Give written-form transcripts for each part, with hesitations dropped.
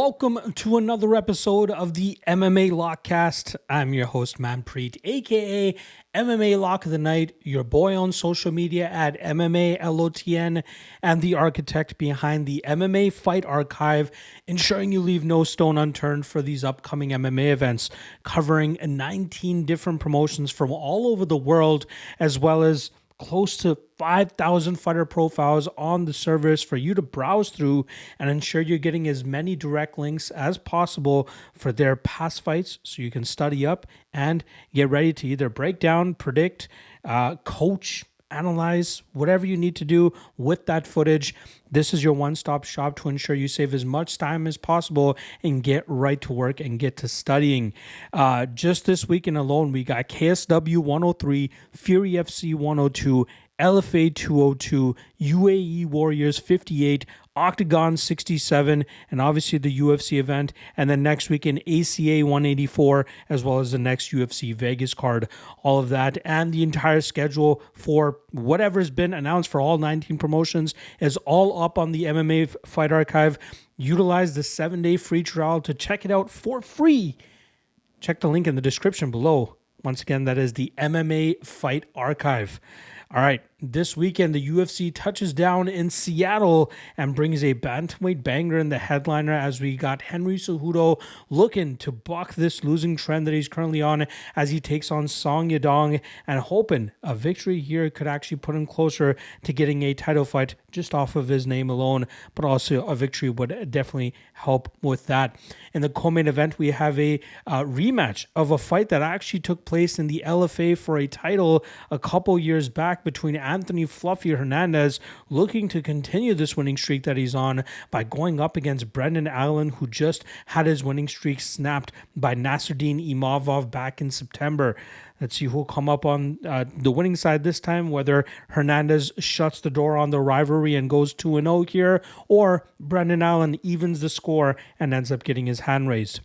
Welcome to another episode of the MMA Lockcast. I'm your host, Manpreet, aka MMA Lock of the Night, your boy on social media at MMALOTN, and the architect behind the MMA Fight Archive, ensuring you leave no stone unturned for these upcoming MMA events, covering 19 different promotions from all over the world, as well as close to 5,000 fighter profiles on the service for you to browse through and ensure you're getting as many direct links as possible for their past fights so you can study up and get ready to either break down, predict, coach, analyze, whatever you need to do with that footage. This is your one-stop shop to ensure you save as much time as possible and get right to work and get to studying. Just this weekend alone, we got KSW 103, Fury FC 102, LFA 202, UAE Warriors 58, Octagon 67, and obviously the UFC event. And then next weekend, ACA 184, as well as the next UFC Vegas card. All of that and the entire schedule for whatever's been announced for all 19 promotions is all up on the MMA Fight Archive. Utilize the 7-day free trial to check it out for free. Check the link in the description below. Once again, that is the MMA Fight Archive. All right, this weekend, the UFC touches down in Seattle and brings a bantamweight banger in the headliner as we got Henry Cejudo looking to buck this losing trend that he's currently on as he takes on Song Yadong, and hoping a victory here could actually put him closer to getting a title fight just off of his name alone, but also a victory would definitely help with that. In the co-main event, we have a rematch of a fight that actually took place in the LFA for a title a couple years back between Anthony Fluffy Hernandez, looking to continue this winning streak that he's on by going up against Brendan Allen, who just had his winning streak snapped by Nasruddin Imavov back in September. Let's see who'll come up on the winning side this time, whether Hernandez shuts the door on the rivalry and goes 2-0 here, or Brendan Allen evens the score and ends up getting his hand raised.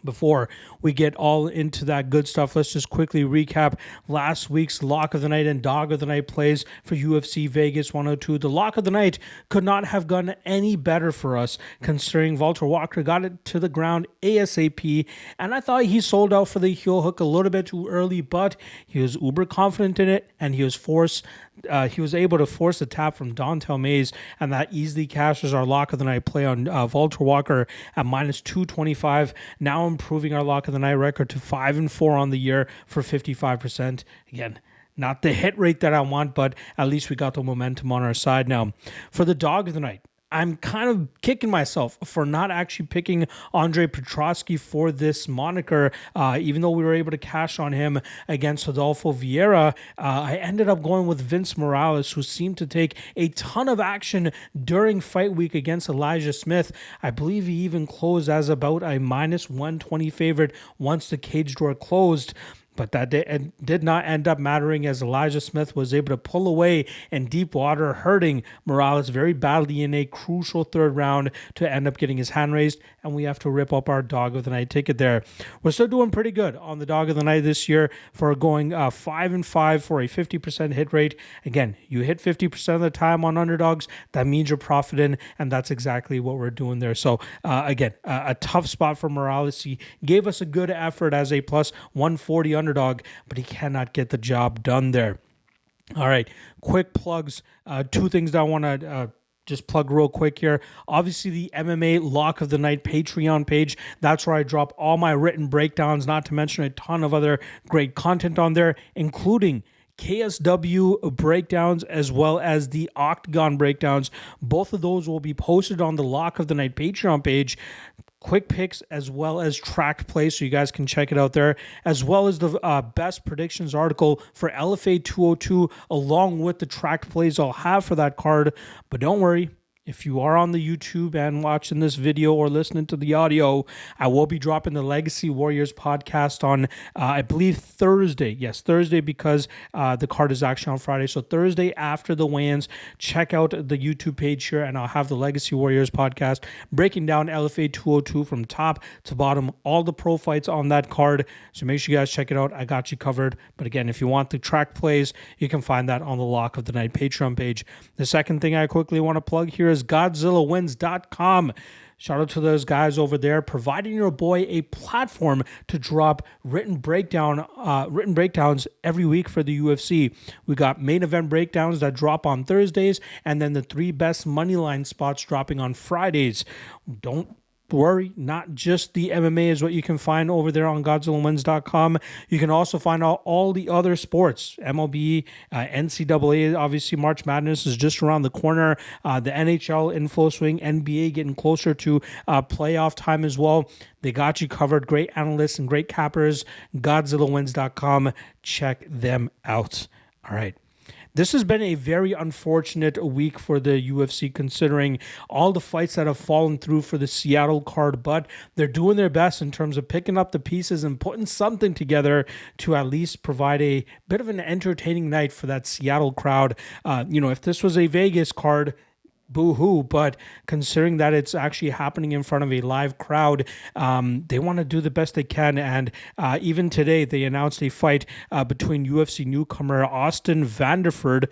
Before we get all into that good stuff, let's just quickly recap last week's Lock of the Night and Dog of the Night plays for UFC Vegas 102. The Lock of the Night could not have gone any better for us, considering Walter Walker got it to the ground ASAP, and I thought he sold out for the heel hook a little bit too early, but he was uber confident in it, and he was able to force the tap from Dontel Mays, and that easily cashes our Lock of the Night play on Walter Walker at minus 225. Now improving our Lock of the Night record to 5-4 on the year for 55%. Again, not the hit rate that I want, but at least we got the momentum on our side now. For the Dog of the Night, I'm kind of kicking myself for not actually picking Andre Petroski for this moniker. Even though we were able to cash on him against Rodolfo Vieira, I ended up going with Vince Morales, who seemed to take a ton of action during fight week against Elijah Smith. I believe he even closed as about a minus 120 favorite once the cage door closed. But that did not end up mattering, as Elijah Smith was able to pull away in deep water, hurting Morales very badly in a crucial third round to end up getting his hand raised, and we have to rip up our Dog of the Night ticket there. We're still doing pretty good on the Dog of the Night this year for going 5-5 for a 50% hit rate. Again, you hit 50% of the time on underdogs, that means you're profiting, and that's exactly what we're doing there. So again, a tough spot for Morales. He gave us a good effort as a plus 140 underdog, but he cannot get the job done there. All right, quick plugs. Two things that I want to just plug real quick here. Obviously, the MMA Lock of the Night Patreon page. That's where I drop all my written breakdowns, not to mention a ton of other great content on there, including KSW breakdowns as well as the Octagon breakdowns. Both of those will be posted on the Lock of the Night Patreon page. Quick picks as well as tracked plays, so you guys can check it out there, as well as the best predictions article for LFA 202, along with the tracked plays I'll have for that card. But don't worry, if you are on the YouTube and watching this video or listening to the audio, I will be dropping the Legacy Warriors podcast on, I believe, Thursday. Yes, Thursday, because the card is actually on Friday. So Thursday after the weigh-ins, check out the YouTube page here, and I'll have the Legacy Warriors podcast breaking down LFA 202 from top to bottom, all the pro fights on that card. So make sure you guys check it out. I got you covered. But again, if you want the track plays, you can find that on the Lock of the Night Patreon page. The second thing I quickly want to plug here is GodzillaWins.com. Shout out to those guys over there, providing your boy a platform to drop written breakdowns every week for the UFC. We got main event breakdowns that drop on Thursdays, and then the 3 best moneyline spots dropping on Fridays. Don't worry, not just the MMA is what you can find over there on GodzillaWins.com. You can also find out all the other sports, MLB, NCAA, obviously March Madness is just around the corner, the NHL in full swing, NBA getting closer to playoff time as well. They got you covered. Great analysts and great cappers. GodzillaWins.com. Check them out. All right. This has been a very unfortunate week for the UFC, considering all the fights that have fallen through for the Seattle card, but they're doing their best in terms of picking up the pieces and putting something together to at least provide a bit of an entertaining night for that Seattle crowd. If this was a Vegas card, boo-hoo, but considering that it's actually happening in front of a live crowd, they want to do the best they can. And even today, they announced a fight between UFC newcomer Austin Vanderford,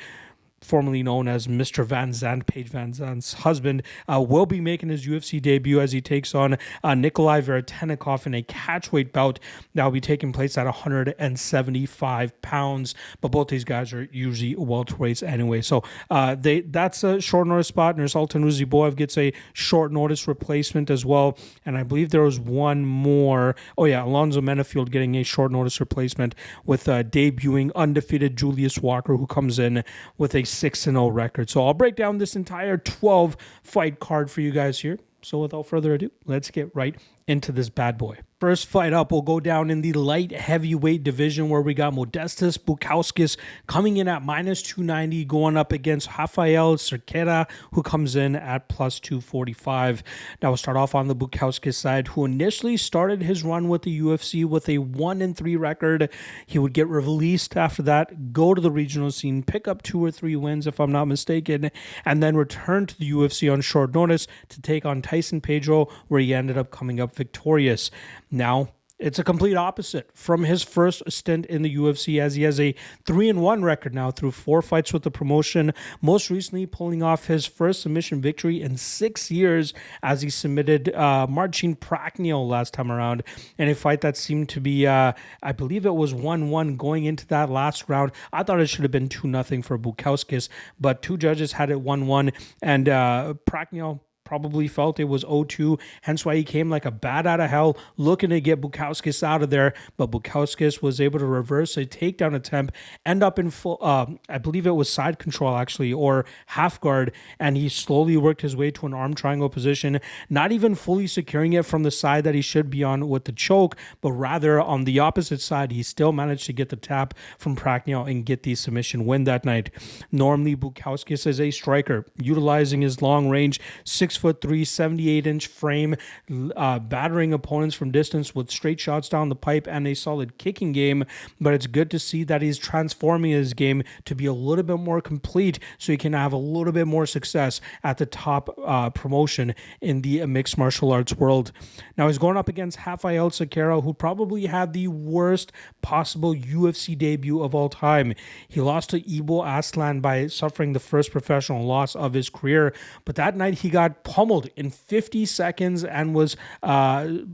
formerly known as Mr. Van Zandt, Paige Van Zandt's husband, will be making his UFC debut as he takes on Nikolai Veretennikov in a catchweight bout that will be taking place at 175 pounds. But both these guys are usually welterweights anyway. So that's a short notice spot. Nursultan Ruziboev gets a short notice replacement as well. And I believe there was one more. Oh, yeah, Alonzo Menifield getting a short notice replacement with debuting undefeated Julius Walker, who comes in with a 6-0 record. So I'll break down this entire 12 fight card for you guys here. So without further ado, let's get right into this bad boy. First fight up will go down in the light heavyweight division, where we got Modestas Bukauskas coming in at -290, going up against Rafael Cerqueira, who comes in at +245. Now we'll start off on the Bukauskas side, who initially started his run with the UFC with a 1-3 record. He would get released after that, go to the regional scene, pick up 2 or 3 wins, if I'm not mistaken, and then return to the UFC on short notice to take on Tyson Pedro, where he ended up coming up victorious. Now, it's a complete opposite from his first stint in the UFC, as he has a 3-1 record now through 4 fights with the promotion, most recently pulling off his first submission victory in 6 years as he submitted Marcin Prachnio last time around in a fight that seemed to be, I believe it was 1-1 going into that last round. I thought it should have been 2-0 for Bukauskas, but 2 judges had it 1-1, and Prachnio probably felt it was 0-2, hence why he came like a bat out of hell looking to get Bukauskas out of there, but Bukauskas was able to reverse a takedown attempt, end up in full, I believe it was side control actually, or half guard, and he slowly worked his way to an arm triangle position, not even fully securing it from the side that he should be on with the choke, but rather on the opposite side. He still managed to get the tap from Prachnio and get the submission win that night. Normally, Bukauskas is a striker, utilizing his long range, 6'3", 78-inch frame, battering opponents from distance with straight shots down the pipe and a solid kicking game. But it's good to see that he's transforming his game to be a little bit more complete, so he can have a little bit more success at the top promotion in the mixed martial arts world. Now he's going up against Rafael Cerqueira, who probably had the worst possible UFC debut of all time. He lost to Aslan by suffering the first professional loss of his career, but that night he got pummeled in 50 seconds and was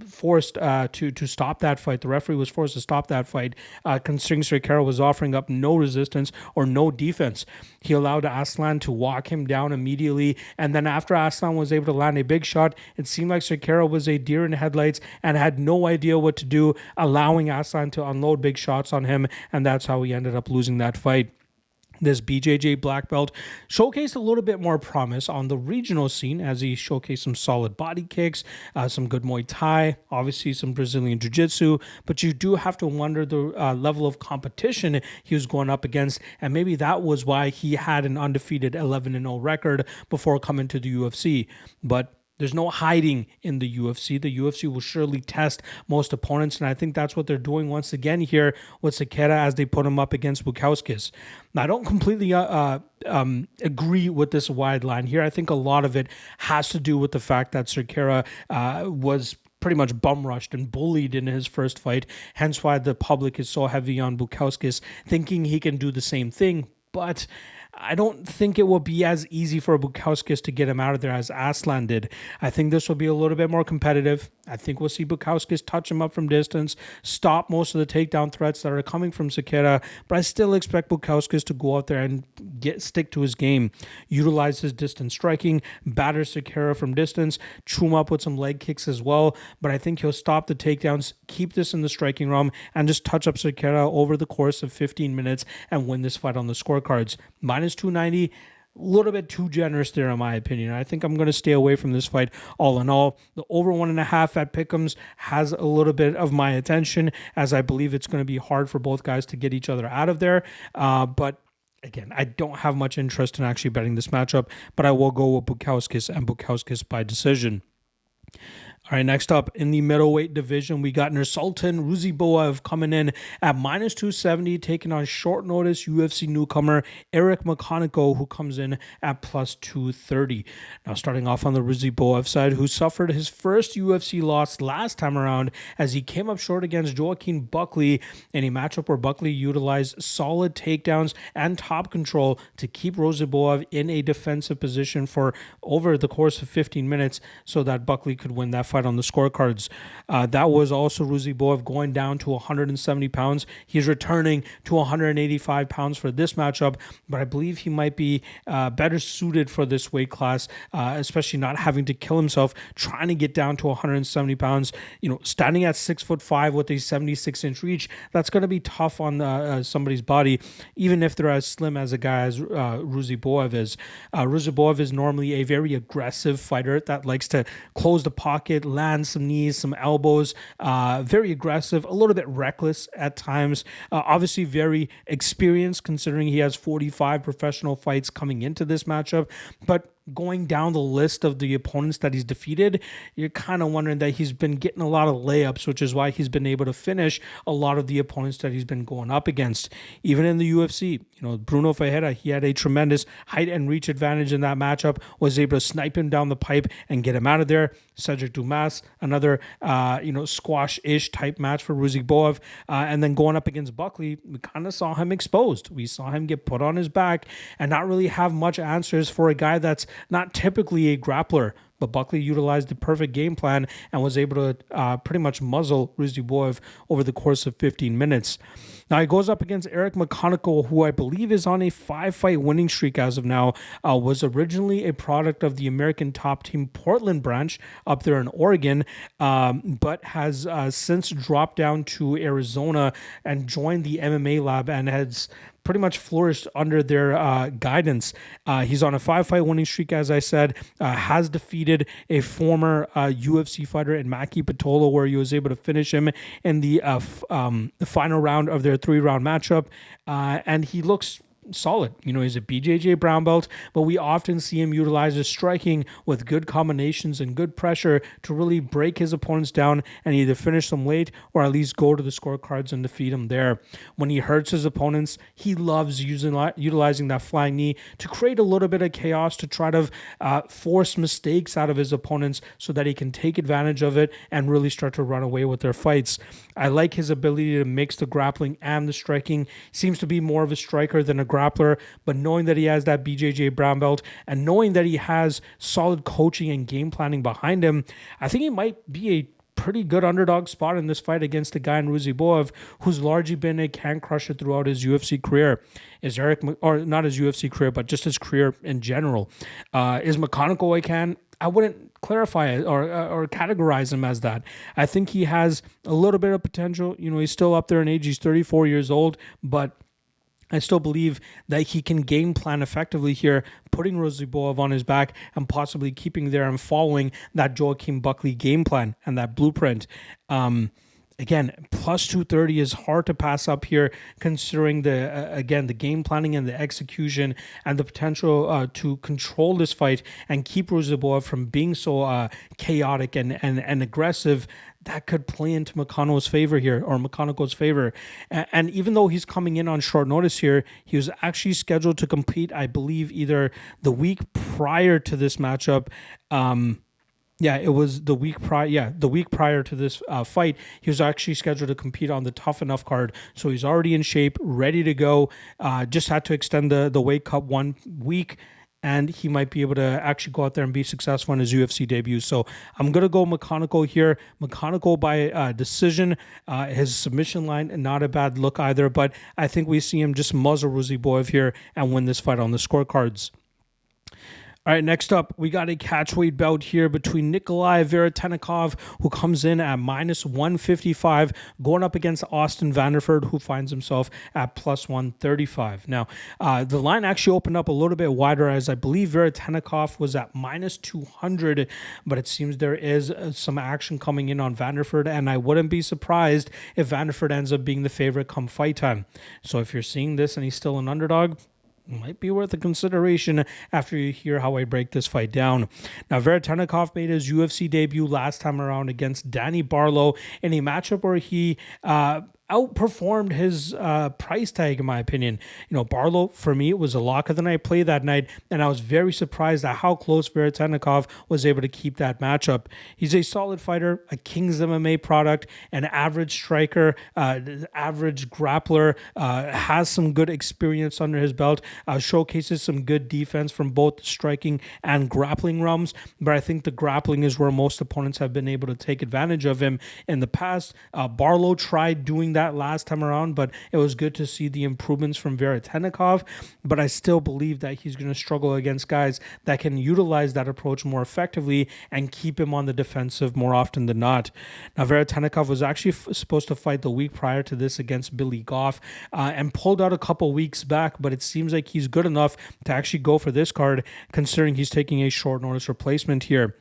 forced to stop that fight. The referee was forced to stop that fight, considering Cerqueira was offering up no resistance or no defense. He allowed Aslan to walk him down immediately, and then after Aslan was able to land a big shot, it seemed like Cerqueira was a deer in headlights and had no idea what to do, allowing Aslan to unload big shots on him, and that's how he ended up losing that fight. This BJJ black belt showcased a little bit more promise on the regional scene, as he showcased some solid body kicks, some good Muay Thai, obviously some Brazilian Jiu-Jitsu, but you do have to wonder the level of competition he was going up against, and maybe that was why he had an undefeated 11-0 record before coming to the UFC. But there's no hiding in the UFC. The UFC will surely test most opponents, and I think that's what they're doing once again here with Cerqueira as they put him up against Bukauskas. Now, I don't completely agree with this wide line here. I think a lot of it has to do with the fact that Cerqueira was pretty much bum rushed and bullied in his first fight, hence why the public is so heavy on Bukauskas, thinking he can do the same thing. But I don't think it will be as easy for Bukauskas to get him out of there as Aslan did. I think this will be a little bit more competitive. I think we'll see Bukauskas touch him up from distance, stop most of the takedown threats that are coming from Cerqueira, but I still expect Bukauskas to go out there and stick to his game, utilize his distance striking, batter Cerqueira from distance, chew him up with some leg kicks as well, but I think he'll stop the takedowns, keep this in the striking realm, and just touch up Cerqueira over the course of 15 minutes and win this fight on the scorecards. Minus 290, a little bit too generous there in my opinion. I think I'm going to stay away from this fight all in all. The over 1.5 at Pick'ems has a little bit of my attention, as I believe it's going to be hard for both guys to get each other out of there. But again, I don't have much interest in actually betting this matchup, but I will go with Bukauskas and Bukauskas by decision. All right, next up in the middleweight division, we got Nursultan Ruziboev coming in at minus 270, taking on short notice UFC newcomer McConico, who comes in at plus 230. Now, starting off on the Ruziboev side, who suffered his first UFC loss last time around as he came up short against Joaquin Buckley in a matchup where Buckley utilized solid takedowns and top control to keep Ruziboev in a defensive position for over the course of 15 minutes so that Buckley could win that fight on the scorecards. That was also Ruziboev going down to 170 pounds. He's returning to 185 pounds for this matchup, but I believe he might be better suited for this weight class, especially not having to kill himself, trying to get down to 170 pounds. You know, standing at 6'5" with a 76-inch reach, that's going to be tough on somebody's body, even if they're as slim as a guy as Ruziboev is. Ruziboev is normally a very aggressive fighter that likes to close the pocket, land some knees, some elbows, very aggressive, a little bit reckless at times, obviously very experienced considering he has 45 professional fights coming into this matchup, but going down the list of the opponents that he's defeated, you're kind of wondering that he's been getting a lot of layups, which is why he's been able to finish a lot of the opponents that he's been going up against. Even in the UFC, you know, Bruno Ferreira, he had a tremendous height and reach advantage in that matchup, was able to snipe him down the pipe and get him out of there. Cedric Dumas, another, squash-ish type match for Ruziboev. And then going up against Buckley, we kind of saw him exposed. We saw him get put on his back and not really have much answers for a guy that's not typically a grappler. But Buckley utilized the perfect game plan and was able to pretty much muzzle Ruziboev over the course of 15 minutes. Now he goes up against McConico, who I believe is on a 5-fight winning streak as of now, was originally a product of the American Top Team Portland branch up there in Oregon, but has since dropped down to Arizona and joined the MMA lab and has pretty much flourished under their guidance. He's on a 5-fight winning streak, as I said, has defeated a former UFC fighter in Maki Pitolo, where he was able to finish him in the final round of their 3-round matchup. And he looks solid. You know, he's a BJJ brown belt, but we often see him utilize his striking with good combinations and good pressure to really break his opponents down and either finish them late or at least go to the scorecards and defeat him there. When he hurts his opponents, he loves utilizing that flying knee to create a little bit of chaos, to try to force mistakes out of his opponents so that he can take advantage of it and really start to run away with their fights. I like his ability to mix the grappling and the striking. Seems to be more of a striker than a grappler, but knowing that he has that BJJ brown belt and knowing that he has solid coaching and game planning behind him, I think he might be a pretty good underdog spot in this fight against the guy in Ruziboev, who's largely been a can crusher throughout his UFC career. Or not his UFC career, but just his career in general. Is McConico a can? I wouldn't clarify it or categorize him as that. I think he has a little bit of potential. You know, he's still up there in age. He's 34 years old, but I still believe that he can game plan effectively here, putting Ruziboev on his back and possibly keeping there and following that Joaquin Buckley game plan and that blueprint. Again, plus 230 is hard to pass up here, considering the game planning and the execution and the potential to control this fight and keep Ruziboev from being so chaotic and aggressive. That could play into McConico's favor here, or McConico's favor. And even though he's coming in on short notice here, he was actually scheduled to compete, I believe, either the week prior to this matchup, Yeah, it was the week prior. Yeah, the week prior to this fight, he was actually scheduled to compete on the Tough Enough card. So he's already in shape, ready to go. Just had to extend the weight cut 1 week, and he might be able to actually go out there and be successful in his UFC debut. So I'm gonna go McConico here. McConico by decision. His submission line, not a bad look either, but I think we see him just muzzle Ruziboev here and win this fight on the scorecards. All right, next up, we got a catchweight bout here between Nikolai Veretennikov, who comes in at minus 155, going up against Austin Vanderford, who finds himself at plus 135. Now, the line actually opened up a little bit wider, as I believe Veretennikov was at minus 200, but it seems there is some action coming in on Vanderford, and I wouldn't be surprised if Vanderford ends up being the favorite come fight time. So if you're seeing this and he's still an underdog, might be worth a consideration after you hear how I break this fight down. Now, Veretennikov made his UFC debut last time around against Danny Barlow in a matchup where he outperformed his price tag, in my opinion. Barlow, for me, it was a lock of the night play that night, and I was very surprised at how close Veretennikov was able to keep that matchup. He's a solid fighter, a King's MMA product, an average striker, average grappler, has some good experience under his belt, showcases some good defense from both striking and grappling realms, but I think the grappling is where most opponents have been able to take advantage of him in the past. Barlow tried doing that last time around, but it was good to see the improvements from Veretennikov, but I still believe that he's going to struggle against guys that can utilize that approach more effectively and keep him on the defensive more often than not. Now, Veretennikov was actually supposed to fight the week prior to this against Billy Goff and pulled out a couple weeks back, but it seems like he's good enough to actually go for this card, considering he's taking a short notice replacement here.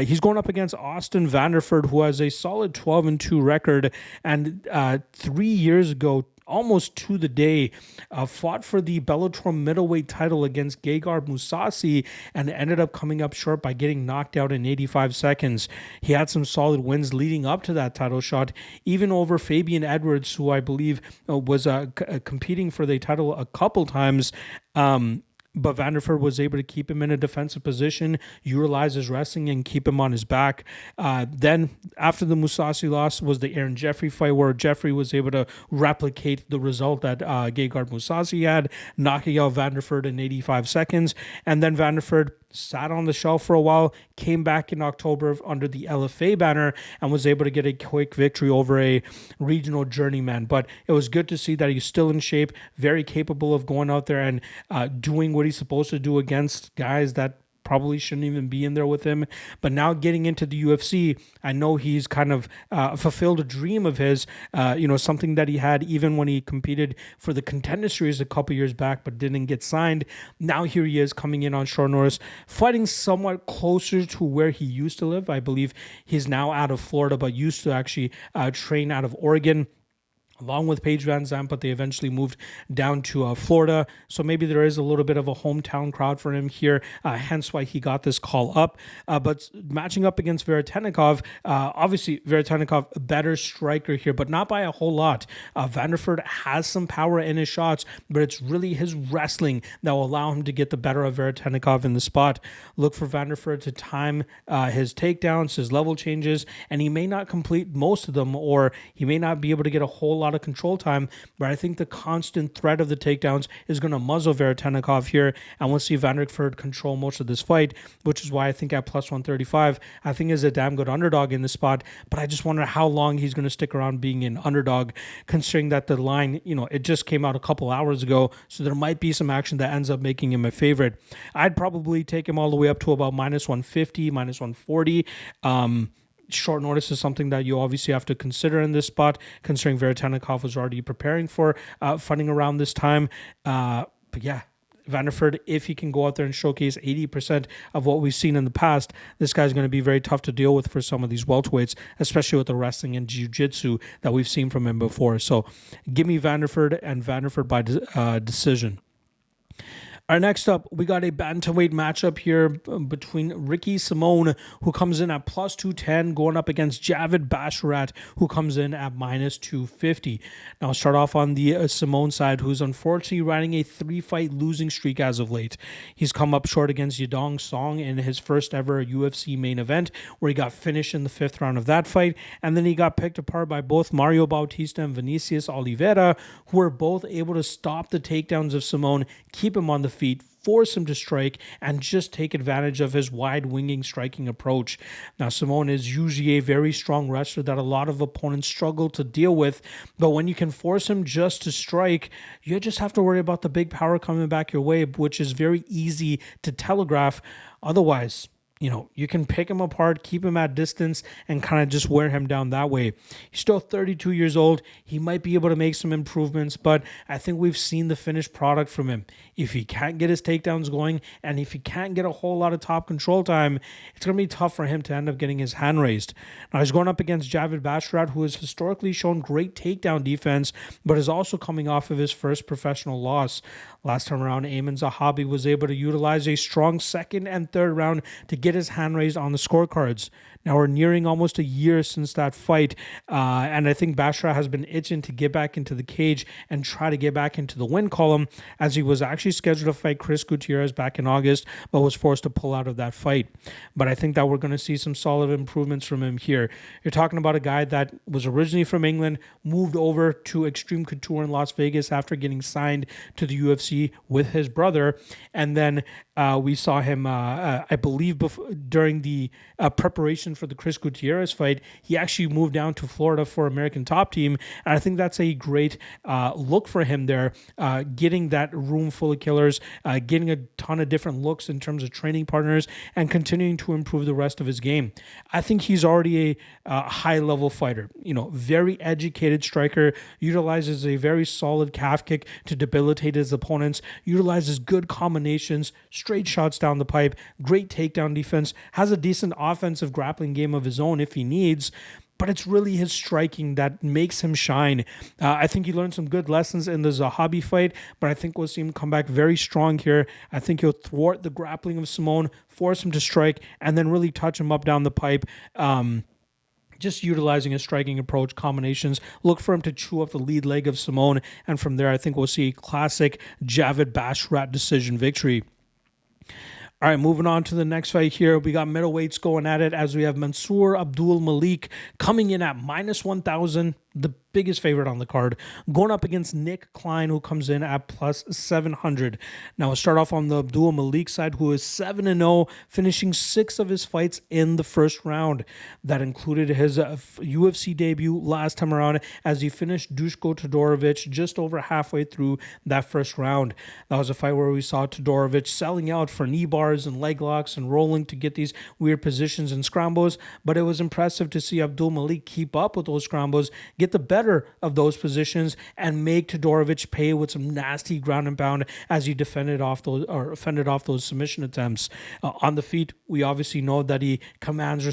He's going up against Austin Vanderford, who has a solid 12-2 record, and 3 years ago, almost to the day, fought for the Bellator middleweight title against Gegard Mousasi and ended up coming up short by getting knocked out in 85 seconds. He had some solid wins leading up to that title shot, even over Fabian Edwards, who I believe was competing for the title a couple times. But Vanderford was able to keep him in a defensive position, utilize his wrestling, and keep him on his back. Then, after the Mousasi loss, was the Aaron Jeffrey fight, where Jeffrey was able to replicate the result that Gegard Mousasi had, knocking out Vanderford in 85 seconds. And then Vanderford sat on the shelf for a while, came back in October under the LFA banner, and was able to get a quick victory over a regional journeyman. But it was good to see that he's still in shape, very capable of going out there and doing what he's supposed to do against guys that probably shouldn't even be in there with him. But now getting into the UFC, I know he's kind of fulfilled a dream of his, something that he had even when he competed for the Contender Series a couple years back, but didn't get signed. Now here he is coming in on short notice, fighting somewhat closer to where he used to live. I believe he's now out of Florida, but used to actually train out of Oregon, along with Paige Van Zandt, but they eventually moved down to Florida. So maybe there is a little bit of a hometown crowd for him here, hence why he got this call up. But matching up against Veretennikov, obviously Veretennikov, a better striker here, but not by a whole lot. Vanderford has some power in his shots, but it's really his wrestling that will allow him to get the better of Veretennikov in the spot. Look for Vanderford to time his takedowns, his level changes, and he may not complete most of them, or he may not be able to get a whole lot of control time, but I think the constant threat of the takedowns is going to muzzle Veretennikov here, and we'll see Vanderford control most of this fight, which is why I think at plus 135, I think is a damn good underdog in this spot, but I just wonder how long he's going to stick around being an underdog, considering that the line, it just came out a couple hours ago, so there might be some action that ends up making him a favorite. I'd probably take him all the way up to about minus 150, minus 140. Short notice is something that you obviously have to consider in this spot, considering Veretennikov was already preparing for fighting around this time. But yeah, Vanderford, if he can go out there and showcase 80% of what we've seen in the past, this guy's going to be very tough to deal with for some of these welterweights, especially with the wrestling and jiu-jitsu that we've seen from him before. So give me Vanderford, and Vanderford by decision. Our next up, we got a bantamweight matchup here between Ricky Simone, who comes in at plus 210, going up against Javid Basharat, who comes in at minus 250. Now, I'll start off on the Simone side, who's unfortunately riding a 3-fight losing streak as of late. He's come up short against Yadong Song in his first ever UFC main event, where he got finished in the 5th round of that fight, and then he got picked apart by both Mario Bautista and Vinicius Oliveira, who were both able to stop the takedowns of Simone, keep him on the feet, force him to strike, and just take advantage of his wide-winging striking approach. Now, Simone is usually a very strong wrestler that a lot of opponents struggle to deal with, but when you can force him just to strike, you just have to worry about the big power coming back your way, which is very easy to telegraph. Otherwise, you can pick him apart, keep him at distance, and kind of just wear him down that way. He's still 32 years old. He might be able to make some improvements, but I think we've seen the finished product from him. If he can't get his takedowns going, and if he can't get a whole lot of top control time, it's going to be tough for him to end up getting his hand raised. Now, he's going up against Javid Basharat, who has historically shown great takedown defense, but is also coming off of his first professional loss. Last time around, Ayman Zahabi was able to utilize a strong 2nd and 3rd round to get his hand raised on the scorecards. Now, we're nearing almost a year since that fight, and I think Basharat has been itching to get back into the cage and try to get back into the win column, as he was actually scheduled to fight Chris Gutierrez back in August, but was forced to pull out of that fight. But I think that we're going to see some solid improvements from him here. You're talking about a guy that was originally from England, moved over to Extreme Couture in Las Vegas after getting signed to the UFC with his brother, and then we saw him, I believe, during the preparation for the Chris Gutierrez fight, he actually moved down to Florida for American Top Team, and I think that's a great look for him there, getting that room full of killers, getting a ton of different looks in terms of training partners, and continuing to improve the rest of his game. I think he's already a high-level fighter, very educated striker, utilizes a very solid calf kick to debilitate his opponents, utilizes good combinations, straight shots down the pipe, great takedown defense, has a decent offensive grappling game of his own if he needs, but it's really his striking that makes him shine. I think he learned some good lessons in the Zahabi fight, but I think we'll see him come back very strong here. I think he'll thwart the grappling of Simone, force him to strike, and then really touch him up down the pipe. Just utilizing his striking approach, combinations, look for him to chew up the lead leg of Simone, and from there I think we'll see a classic Javid Basharat decision victory. All right, moving on to the next fight here. We got middleweights going at it as we have Mansour Abdul-Malik coming in at minus 1,000, the biggest favorite on the card, going up against Nick Klein, who comes in at plus 700. Now, we'll start off on the Abdul-Malik side, who is 7-0, finishing 6 of his fights in the first round. That included his UFC debut last time around, as he finished Dushko Todorovic just over halfway through that first round. That was a fight where we saw Todorovic selling out for knee bars and leg locks and rolling to get these weird positions and scrambles, but it was impressive to see Abdul-Malik keep up with those scrambles, get the better of those positions, and make Todorovic pay with some nasty ground and pound as he fended off those submission attempts. On the feet, we obviously know that he demands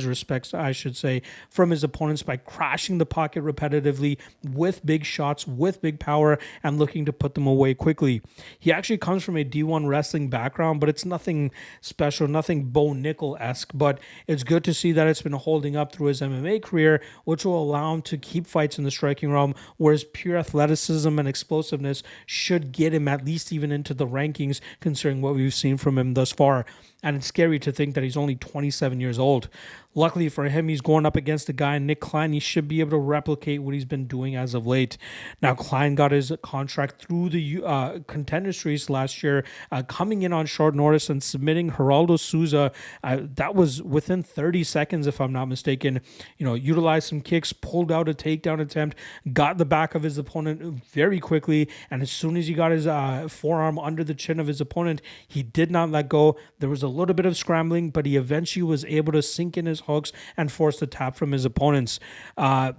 respect, I should say, from his opponents by crashing the pocket repetitively with big shots, with big power, and looking to put them away quickly. He actually comes from a D1 wrestling background, but it's nothing special, nothing Bo Nickel-esque, but it's good to see that it's been holding up through his MMA career, which will allow him to keep fights in the striking realm, whereas pure athleticism and explosiveness should get him at least even into the rankings, considering what we've seen from him thus far. And it's scary to think that he's only 27 years old. Luckily for him, he's going up against a guy, Nick Klein. He should be able to replicate what he's been doing as of late. Now, Klein got his contract through the Contender Series last year, coming in on short notice and submitting Geraldo Souza. That was within 30 seconds, if I'm not mistaken. Utilized some kicks, pulled out a takedown attempt, got the back of his opponent very quickly, and as soon as he got his forearm under the chin of his opponent, he did not let go. There was a little bit of scrambling, but he eventually was able to sink in his hooks and force the tap from his opponents.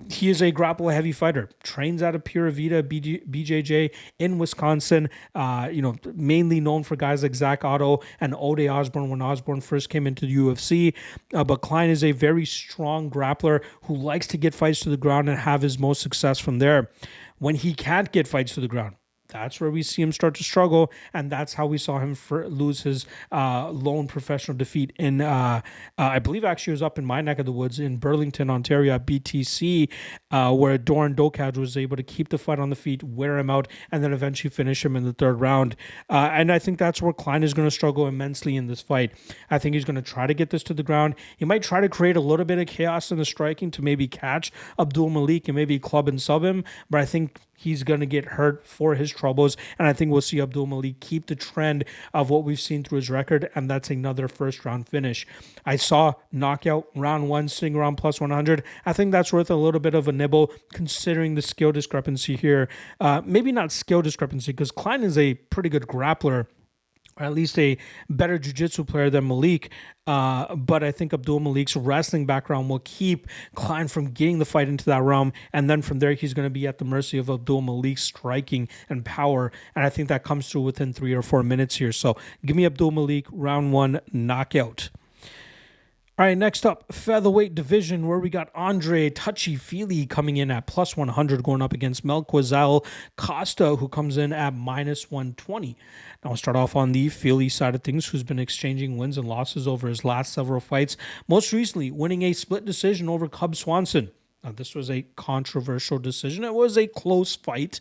He is a grapple-heavy fighter, trains out of Pura Vida BJJ in Wisconsin, mainly known for guys like Zach Otto and Ode Osborne when Osborne first came into the UFC. But Klein is a very strong grappler who likes to get fights to the ground and have his most success from there. When he can't get fights to the ground, that's where we see him start to struggle, and that's how we saw him lose his lone professional defeat in, I believe actually it was up in my neck of the woods in Burlington, Ontario at BTC, where Doran Dokaj was able to keep the fight on the feet, wear him out, and then eventually finish him in the third round. And I think that's where Klein is going to struggle immensely in this fight. I think he's going to try to get this to the ground. He might try to create a little bit of chaos in the striking to maybe catch Abdul-Malik and maybe club and sub him, but I think he's going to get hurt for his troubles, and I think we'll see Abdul-Malik keep the trend of what we've seen through his record, and that's another first-round finish. I saw knockout round one sitting around plus 100. I think that's worth a little bit of a nibble considering the skill discrepancy here. Maybe not skill discrepancy, because Klein is a pretty good grappler, or at least a better jiu-jitsu player than Malik. But I think Abdul-Malik's wrestling background will keep Klein from getting the fight into that realm. And then from there, he's going to be at the mercy of Abdul-Malik's striking and power. And I think that comes through within 3 or 4 minutes here. So give me Abdul-Malik, round one, knockout. All right, next up, featherweight division, where we got Andre Touchy Fili coming in at plus 100, going up against Melquizael Costa, who comes in at minus 120. Now, I'll start off on the Fili side of things, who's been exchanging wins and losses over his last several fights, most recently winning a split decision over Cub Swanson. Now, this was a controversial decision. It was a close fight.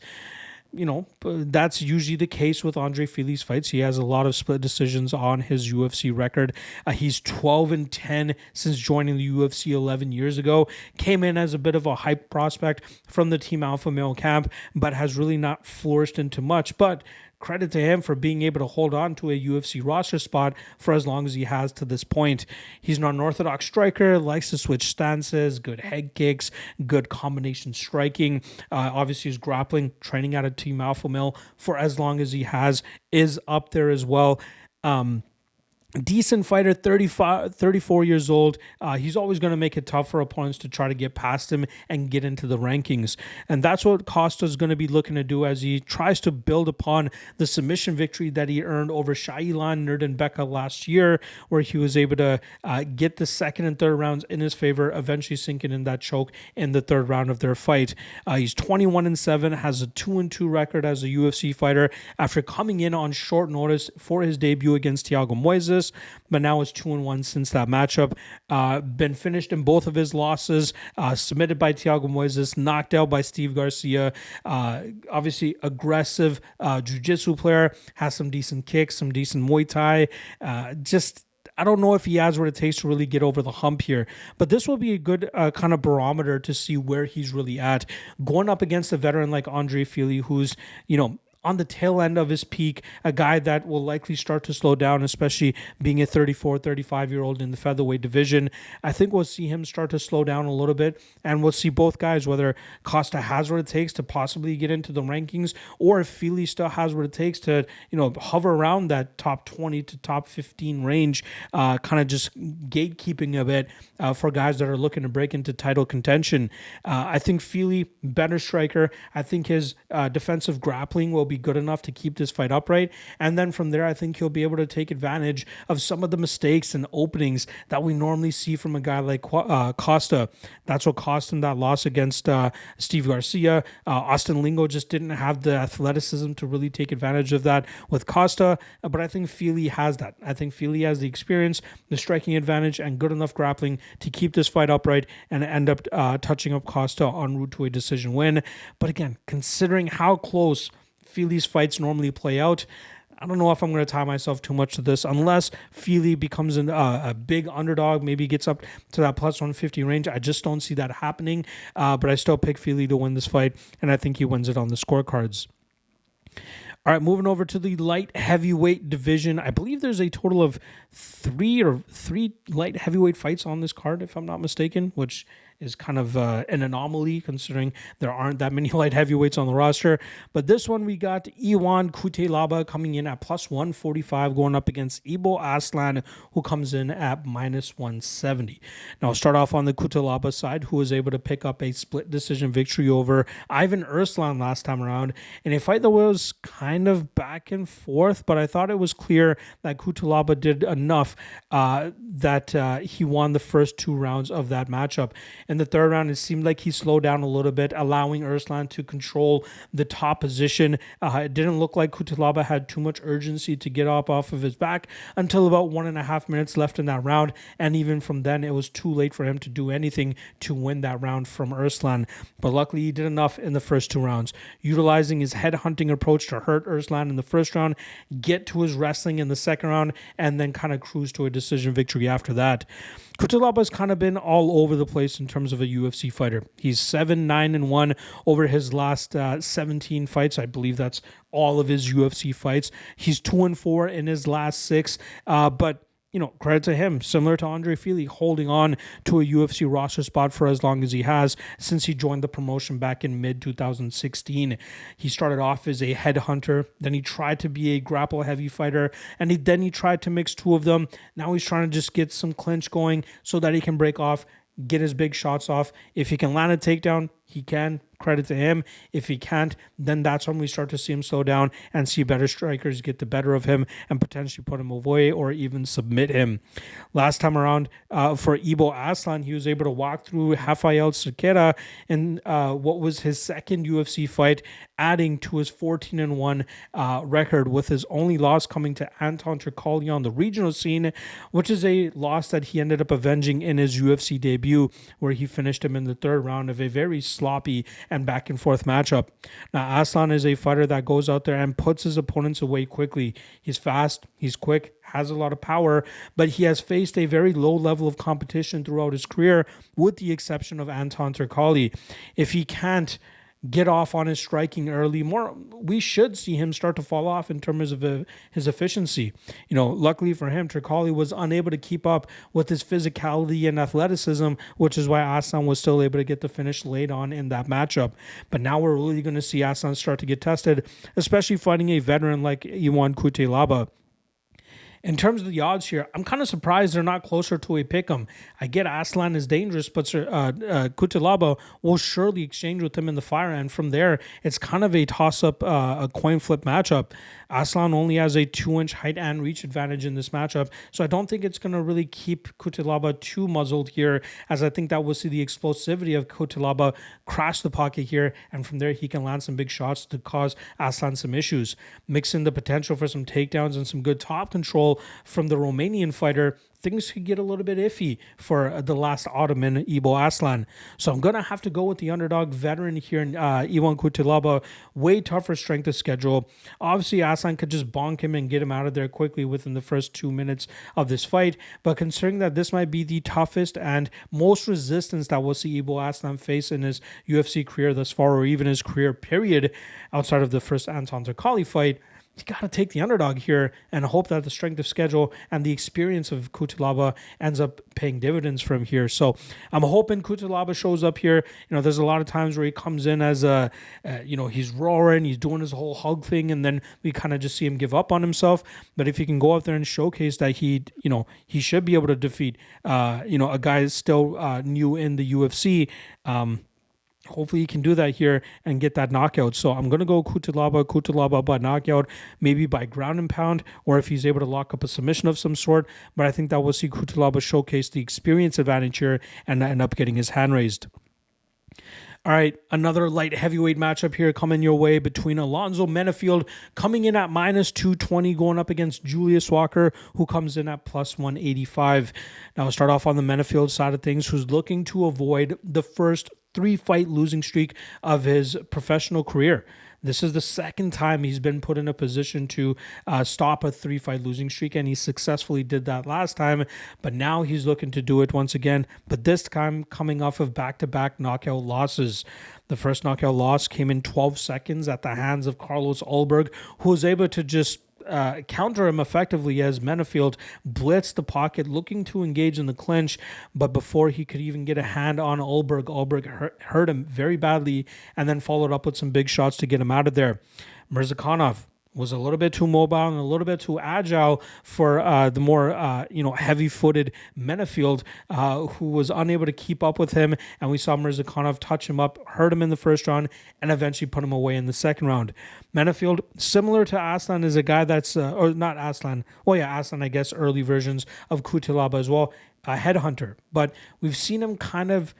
You know, that's usually the case with Andre Fili's fights. He has a lot of split decisions on his UFC record. He's 12-10 since joining the UFC 11 years ago. Came in as a bit of a hype prospect from the Team Alpha Male camp, but has really not flourished into much. But credit to him for being able to hold on to a UFC roster spot for as long as he has to this point. He's an unorthodox striker, likes to switch stances, good head kicks, good combination striking. Obviously, his grappling, training out of Team Alpha Male for as long as he has, is up there as well. Decent fighter, 34 years old. He's always going to make it tough for opponents to try to get past him and get into the rankings. And that's what Costa's going to be looking to do as he tries to build upon the submission victory that he earned over Shailan Nurdenbeka last year, where he was able to get the second and third rounds in his favor, eventually sinking in that choke in the third round of their fight. He's 21-7, has a 2-2 record as a UFC fighter after coming in on short notice for his debut against Thiago Moises, but now is 2-1 since that matchup. Been finished in both of his losses, submitted by Thiago Moises, knocked out by Steve Garcia. Obviously aggressive jiu-jitsu player, has some decent kicks, some decent Muay Thai. I don't know if he has what it takes to really get over the hump here, but this will be a good kind of barometer to see where he's really at. Going up against a veteran like Andre Fili, who's, on the tail end of his peak, a guy that will likely start to slow down, especially being a 34, 35-year-old in the featherweight division. I think we'll see him start to slow down a little bit, and we'll see both guys, whether Costa has what it takes to possibly get into the rankings, or if Fili still has what it takes to, hover around that top 20 to top 15 range, kind of just gatekeeping a bit for guys that are looking to break into title contention. I think Fili, better striker. I think his defensive grappling will be good enough to keep this fight upright, and then from there I think he'll be able to take advantage of some of the mistakes and openings that we normally see from a guy like Costa. That's what cost him that loss against Steve Garcia. Austin Lingo just didn't have the athleticism to really take advantage of that with Costa, but I think Fili has that. I think Fili has the experience, the striking advantage, and good enough grappling to keep this fight upright and end up touching up Costa en route to a decision win. But again, considering how close Fili's fights normally play out, I don't know if I'm going to tie myself too much to this unless Fili becomes a big underdog, maybe gets up to that plus 150 range. I just don't see that happening, but I still pick Fili to win this fight, and I think he wins it on the scorecards. All right, moving over to the light heavyweight division. I believe there's a total of three light heavyweight fights on this card, if I'm not mistaken, which is kind of an anomaly considering there aren't that many light heavyweights on the roster. But this one, we got Iwan Cutelaba coming in at plus 145, going up against Ibo Aslan, who comes in at minus 170. Now, I'll start off on the Cutelaba side, who was able to pick up a split decision victory over Ivan Erslan last time around in a fight that was kind of back and forth, but I thought it was clear that Cutelaba did enough that he won the first 2 rounds of that matchup. In the third round, it seemed like he slowed down a little bit, allowing Aslan to control the top position. It didn't look like Cutelaba had too much urgency to get off of his back until about 1.5 minutes left in that round. And even from then, it was too late for him to do anything to win that round from Aslan. But luckily, he did enough in the first 2 rounds, utilizing his head-hunting approach to hurt Aslan in the first round, get to his wrestling in the second round, and then kind of cruise to a decision victory after that. Cutelaba has kind of been all over the place in terms of a UFC fighter. He's 7-9-1 over his last 17 fights. I believe that's all of his UFC fights. He's 2-4 in his last 6, but credit to him, similar to Andre Fili, holding on to a UFC roster spot for as long as he has since he joined the promotion back in mid-2016. He started off as a headhunter, then he tried to be a grapple-heavy fighter, and then he tried to mix 2 of them. Now he's trying to just get some clinch going so that he can break off, get his big shots off. If he can land a takedown, he can. Credit to him. If he can't, then that's when we start to see him slow down and see better strikers get the better of him and potentially put him away or even submit him. Last time around, for Ibo Aslan, he was able to walk through Rafael Cerqueira in what was his second UFC fight, adding to his 14-1 record, with his only loss coming to Anton Tricoli on the regional scene, which is a loss that he ended up avenging in his UFC debut, where he finished him in the third round of a very sloppy and back and forth matchup. Now, Aslan is a fighter that goes out there and puts his opponents away quickly. He's fast, he's quick, has a lot of power, but he has faced a very low level of competition throughout his career, with the exception of Anton Tricoli. If he can't get off on his striking early, we should see him start to fall off in terms of his efficiency. Luckily for him, Tricoli was unable to keep up with his physicality and athleticism, which is why Aslan was still able to get the finish late on in that matchup. But now we're really going to see Aslan start to get tested, especially fighting a veteran like Iwan Cutelaba. In terms of the odds here, I'm kind of surprised they're not closer to a pick'em. I get Aslan is dangerous, but Cutelaba will surely exchange with him in the fire, and from there, it's kind of a toss-up, a coin flip matchup. Aslan only has a 2-inch height and reach advantage in this matchup, so I don't think it's going to really keep Cutelaba too muzzled here, as I think that we'll see the explosivity of Cutelaba crash the pocket here, and from there, he can land some big shots to cause Aslan some issues. Mix in the potential for some takedowns and some good top control from the Romanian fighter, things could get a little bit iffy for the last Ottoman, Ibo Aslan. So I'm going to have to go with the underdog veteran here in Iwan Cutelaba. Way tougher strength of schedule. Obviously, Aslan could just bonk him and get him out of there quickly within the first 2 minutes of this fight. But considering that this might be the toughest and most resistance that we'll see Ibo Aslan face in his UFC career thus far, or even his career period, outside of the first Anton Tricoli fight, you got to take the underdog here and hope that the strength of schedule and the experience of Cutelaba ends up paying dividends from here. So I'm hoping Cutelaba shows up here. There's a lot of times where he comes in as he's roaring, he's doing his whole hug thing, and then we kind of just see him give up on himself. But if he can go out there and showcase that he should be able to defeat, a guy still new in the UFC, hopefully he can do that here and get that knockout. So I'm going to go Cutelaba by knockout, maybe by ground and pound, or if he's able to lock up a submission of some sort. But I think that we'll see Cutelaba showcase the experience advantage here and end up getting his hand raised. All right, another light heavyweight matchup here coming your way between Alonzo Menifield, coming in at -220, going up against Julius Walker, who comes in at +185. Now, I'll start off on the Menifield side of things, who's looking to avoid the first 3-fight losing streak of his professional career. This is the second time he's been put in a position to stop a 3-fight losing streak, and he successfully did that last time, but now he's looking to do it once again, but this time coming off of back-to-back knockout losses. The first knockout loss came in 12 seconds at the hands of Carlos Ulberg, who was able to just counter him effectively as Menifield blitzed the pocket, looking to engage in the clinch, but before he could even get a hand on Ulberg hurt him very badly and then followed up with some big shots to get him out of there. Mirzakhanov was a little bit too mobile and a little bit too agile for the more heavy-footed Menifield, who was unable to keep up with him, and we saw Mirzakhanov touch him up, hurt him in the first round, and eventually put him away in the second round. Menifield, similar to Aslan, is a guy that's, or not Aslan, Aslan, I guess, early versions of Cutelaba as well, a headhunter, but we've seen him kind of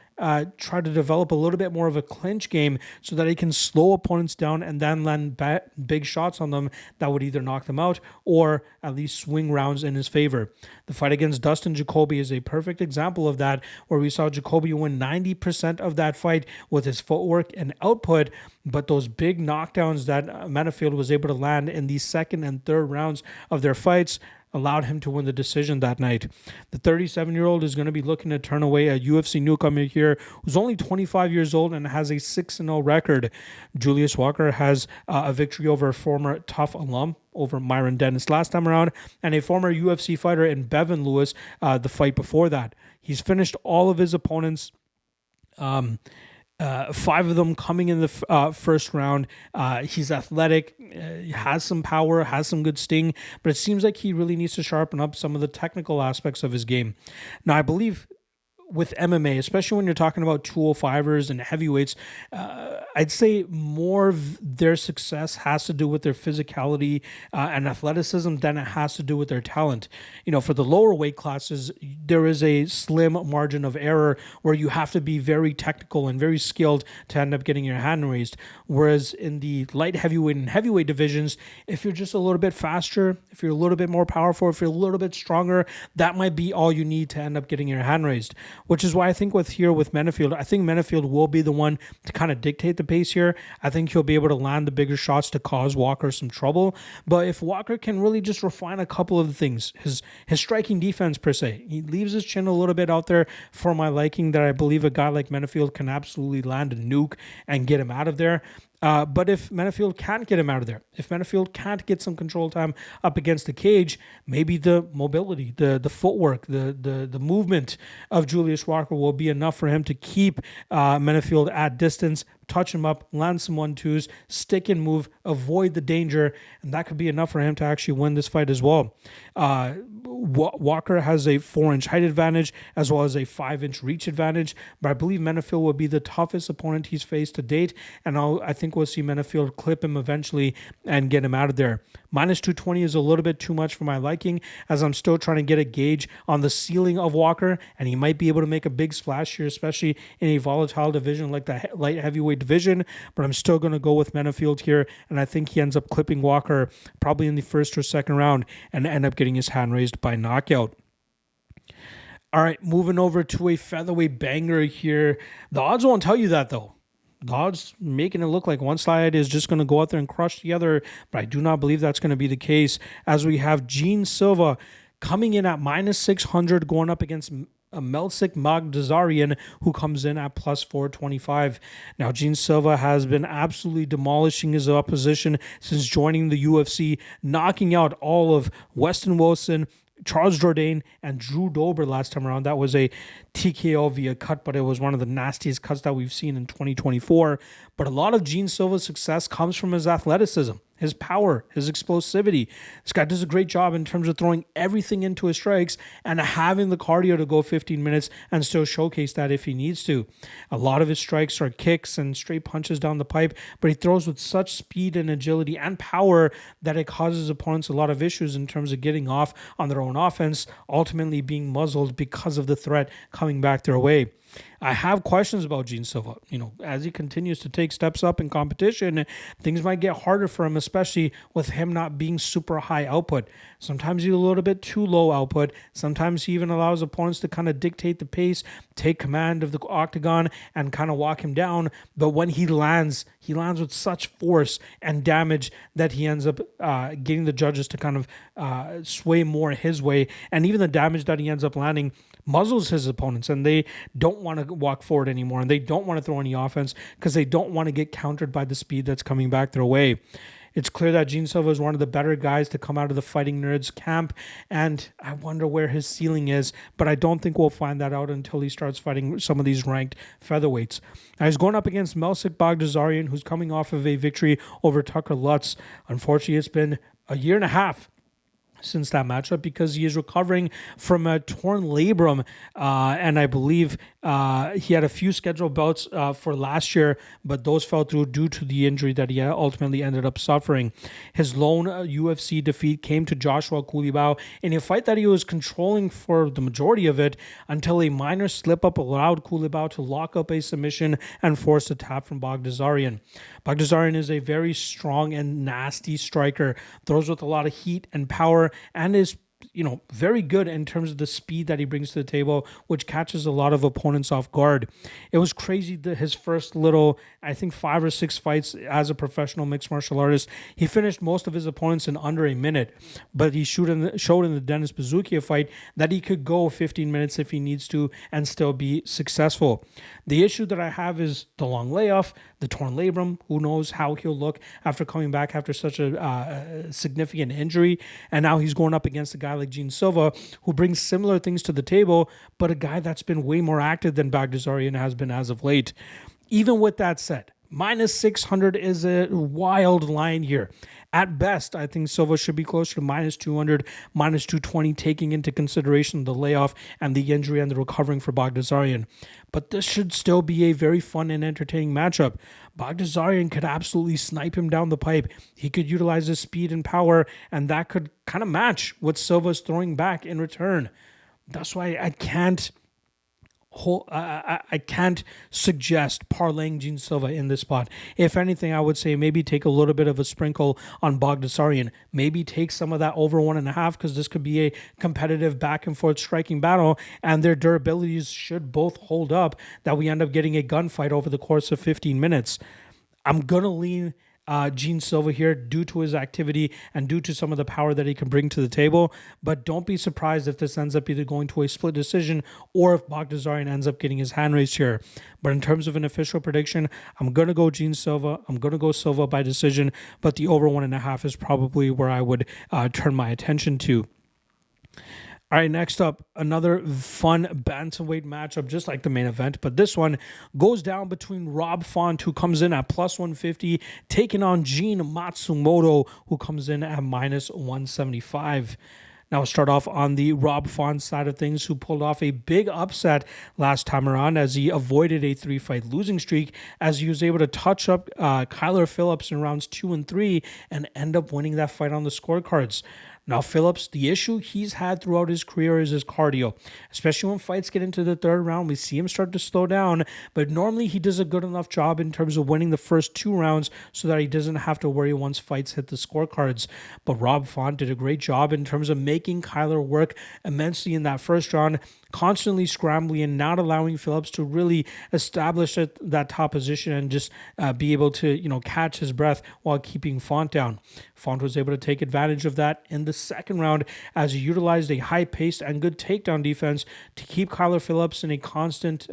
try to develop a little bit more of a clinch game so that he can slow opponents down and then land big shots on them that would either knock them out or at least swing rounds in his favor. The fight against Dustin Jacoby is a perfect example of that, where we saw Jacoby win 90% of that fight with his footwork and output, but those big knockdowns that Menifield was able to land in the second and third rounds of their fights allowed him to win the decision that night. The 37-year-old is going to be looking to turn away a UFC newcomer here who's only 25 years old and has a 6-0 record. Julius Walker has a victory over a former Tough alum, over Myron Dennis last time around, and a former UFC fighter in Bevan Lewis the fight before that. He's finished all of his opponents. 5 of them coming in the first round. He's athletic, has some power, has some good sting, but it seems like he really needs to sharpen up some of the technical aspects of his game. Now, I believe with MMA, especially when you're talking about 205ers and heavyweights, I'd say more of their success has to do with their physicality and athleticism than it has to do with their talent. You know, for the lower weight classes, there is a slim margin of error where you have to be very technical and very skilled to end up getting your hand raised. Whereas in the light heavyweight and heavyweight divisions, if you're just a little bit faster, if you're a little bit more powerful, if you're a little bit stronger, that might be all you need to end up getting your hand raised. Which is why I think with Menifield, I think Menifield will be the one to kind of dictate the pace here. I think he'll be able to land the bigger shots to cause Walker some trouble. But if Walker can really just refine a couple of the things, his striking defense per se, he leaves his chin a little bit out there for my liking, that I believe a guy like Menifield can absolutely land a nuke and get him out of there. But if Menifield can't get him out of there, if Menifield can't get some control time up against the cage, maybe the mobility, the footwork, the movement of Julius Walker will be enough for him to keep Menifield at distance, touch him up, land some 1-2s, stick and move, avoid the danger, and that could be enough for him to actually win this fight as well. Walker has a 4-inch height advantage as well as a 5-inch reach advantage, but I believe Menifield will be the toughest opponent he's faced to date, and I think we'll see Menifield clip him eventually and get him out of there. Minus 220 is a little bit too much for my liking, as I'm still trying to get a gauge on the ceiling of Walker, and he might be able to make a big splash here, especially in a volatile division like the light heavyweight division, but I'm still going to go with Menifield here, and I think he ends up clipping Walker probably in the first or second round and end up getting his hand raised by knockout. All right, moving over to a featherweight banger here. The odds won't tell you that, though. The odds making it look like one side is just going to go out there and crush the other, but I do not believe that's going to be the case, as we have Gene Silva coming in at minus 600 going up against Melsik Baghdasaryan, who comes in at plus 425. Now, Gene Silva has been absolutely demolishing his opposition since joining the UFC, knocking out all of Weston Wilson, Charles Jourdain, and Drew Dober last time around. That was a TKO via cut, but it was one of the nastiest cuts that we've seen in 2024. But a lot of Gene Silva's success comes from his athleticism, his power, his explosivity. This guy does a great job in terms of throwing everything into his strikes and having the cardio to go 15 minutes and still showcase that if he needs to. A lot of his strikes are kicks and straight punches down the pipe, but he throws with such speed and agility and power that it causes opponents a lot of issues in terms of getting off on their own offense, ultimately being muzzled because of the threat coming back their way. I have questions about Gene Silva. You know, as he continues to take steps up in competition, things might get harder for him, especially with him not being super high output. Sometimes he's a little bit too low output. Sometimes he even allows opponents to kind of dictate the pace, take command of the octagon, and kind of walk him down. But when he lands with such force and damage that he ends up getting the judges to kind of sway more his way. And even the damage that he ends up landing muzzles his opponents, and they don't want to walk forward anymore, and they don't want to throw any offense because they don't want to get countered by the speed that's coming back their way. It's clear that Gene Silva is one of the better guys to come out of the Fighting Nerds camp, and I wonder where his ceiling is, but I don't think we'll find that out until he starts fighting some of these ranked featherweights. Now, he's going up against Melsik Baghdasaryan, who's coming off of a victory over Tucker Lutz. Unfortunately, it's been a year and a half since that matchup because he is recovering from a torn labrum, and I believe he had a few scheduled bouts for last year, but those fell through due to the injury that he ultimately ended up suffering. His lone UFC defeat came to Joshua Cutelaba in a fight that he was controlling for the majority of it until a minor slip-up allowed Cutelaba to lock up a submission and force a tap from Baghdasaryan. Baghdasaryan is a very strong and nasty striker, throws with a lot of heat and power, and is very good in terms of the speed that he brings to the table, which catches a lot of opponents off guard. It was crazy that his first I think 5 or 6 fights as a professional mixed martial artist, he finished most of his opponents in under a minute, but he showed in the Dennis Bazookia fight that he could go 15 minutes if he needs to and still be successful. The issue that I have is the long layoff, the torn labrum. Who knows how he'll look after coming back after such a significant injury, and now he's going up against a guy like Gene Silva, who brings similar things to the table, but a guy that's been way more active than Baghdasaryan has been as of late. Even with that said, minus 600 is a wild line here. At best, I think Silva should be closer to minus 200, minus 220, taking into consideration the layoff and the injury and the recovering for Baghdasaryan. But this should still be a very fun and entertaining matchup. Baghdasaryan could absolutely snipe him down the pipe. He could utilize his speed and power, and that could kind of match what Silva's throwing back in return. That's why I can't suggest parlaying Gene Silva in this spot. If anything, I would say maybe take a little bit of a sprinkle on Baghdasaryan. Maybe take some of that over 1.5 because this could be a competitive back and forth striking battle, and their durabilities should both hold up that we end up getting a gunfight over the course of 15 minutes. I'm going to lean Gene Silva here due to his activity and due to some of the power that he can bring to the table. But don't be surprised if this ends up either going to a split decision or if Baghdasaryan ends up getting his hand raised here. But in terms of an official prediction, I'm going to go Gene Silva. I'm going to go Silva by decision, but the over 1.5 is probably where I would turn my attention to. All right, next up, another fun bantamweight matchup, just like the main event, but this one goes down between Rob Font, who comes in at plus 150, taking on Gene Matsumoto, who comes in at minus 175. Now we'll start off on the Rob Font side of things, who pulled off a big upset last time around as he avoided a 3-fight losing streak, as he was able to touch up Kyler Phillips in rounds 2 and 3 and end up winning that fight on the scorecards. Now, Phillips, the issue he's had throughout his career is his cardio, especially when fights get into the third round. We see him start to slow down, but normally he does a good enough job in terms of winning the first 2 rounds so that he doesn't have to worry once fights hit the scorecards. But Rob Font did a great job in terms of making Kyler work immensely in that first round, constantly scrambling and not allowing Phillips to really establish that top position and just be able to, catch his breath while keeping Font down. Font was able to take advantage of that in the second round as he utilized a high-paced and good takedown defense to keep Kyler Phillips in a constant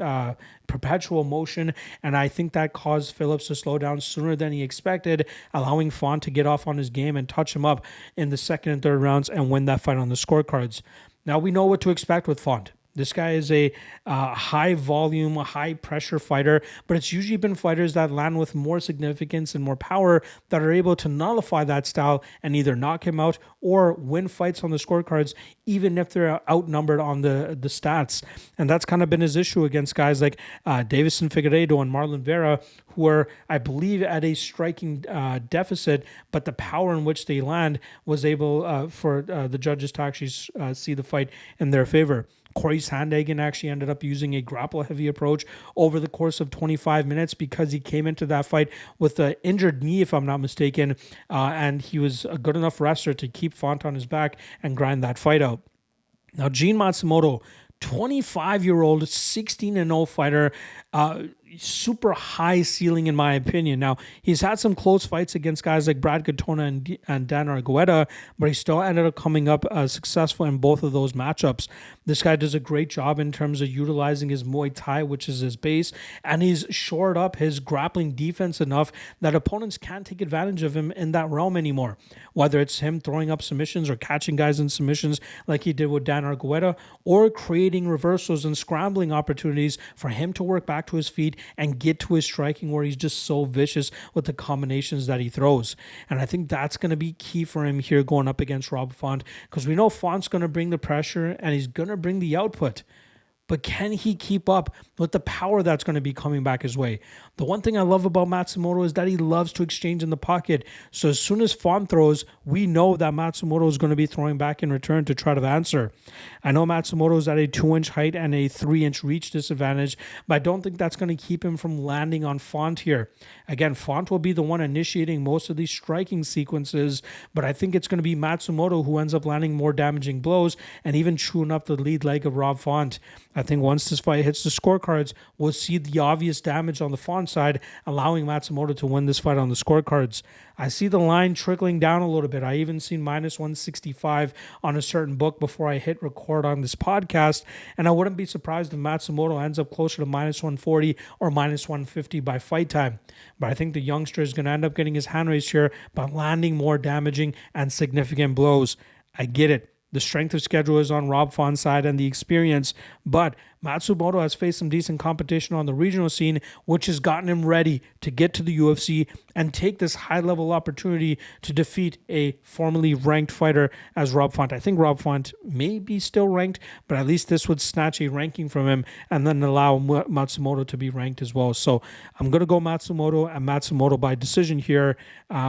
perpetual motion, and I think that caused Phillips to slow down sooner than he expected, allowing Font to get off on his game and touch him up in the second and third rounds and win that fight on the scorecards. Now we know what to expect with Font. This guy is a high volume, high pressure fighter, but it's usually been fighters that land with more significance and more power that are able to nullify that style and either knock him out or win fights on the scorecards, even if they're outnumbered on the stats. And that's kind of been his issue against guys like Davison Figueiredo and Marlon Vera, who are, I believe, at a striking deficit, but the power in which they land was able for the judges to actually see the fight in their favor. Corey Sandhagen actually ended up using a grapple-heavy approach over the course of 25 minutes because he came into that fight with an injured knee, if I'm not mistaken, and he was a good enough wrestler to keep Font on his back and grind that fight out. Now, Gene Matsumoto, 25-year-old, 16-0 fighter, super high ceiling in my opinion. Now, he's had some close fights against guys like Brad Katona and Dan Argueta, but he still ended up coming up successful in both of those matchups. This guy does a great job in terms of utilizing his Muay Thai, which is his base, and he's shored up his grappling defense enough that opponents can't take advantage of him in that realm anymore. Whether it's him throwing up submissions or catching guys in submissions like he did with Dan Argueta, or creating reversals and scrambling opportunities for him to work back back to his feet and get to his striking where he's just so vicious with the combinations that he throws. And I think that's going to be key for him here going up against Rob Font, because we know Font's going to bring the pressure and he's going to bring the output. But can he keep up with the power that's going to be coming back his way? The one thing I love about Matsumoto is that he loves to exchange in the pocket. So as soon as Font throws, we know that Matsumoto is going to be throwing back in return to try to answer. I know Matsumoto is at a 2-inch height and a 3-inch reach disadvantage, but I don't think that's going to keep him from landing on Font here. Again, Font will be the one initiating most of these striking sequences, but I think it's going to be Matsumoto who ends up landing more damaging blows and even chewing up the lead leg of Rob Font. I think once this fight hits the scorecards, we'll see the obvious damage on the Font side, allowing Matsumoto to win this fight on the scorecards. I see the line trickling down a little bit. I even seen minus 165 on a certain book before I hit record on this podcast, and I wouldn't be surprised if Matsumoto ends up closer to minus 140 or minus 150 by fight time. But I think the youngster is going to end up getting his hand raised here by landing more damaging and significant blows. I get it. The strength of schedule is on Rob Font's side and the experience, but Matsumoto has faced some decent competition on the regional scene, which has gotten him ready to get to the UFC and take this high-level opportunity to defeat a formerly ranked fighter as Rob Font. I think Rob Font may be still ranked, but at least this would snatch a ranking from him and then allow Matsumoto to be ranked as well. So I'm going to go Matsumoto and Matsumoto by decision here,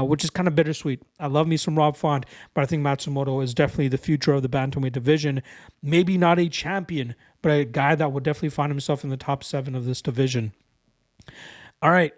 which is kind of bittersweet. I love me some Rob Font, but I think Matsumoto is definitely the future of the bantamweight division. Maybe not a champion, but a guy that would definitely find himself in the top 7 of this division. All right,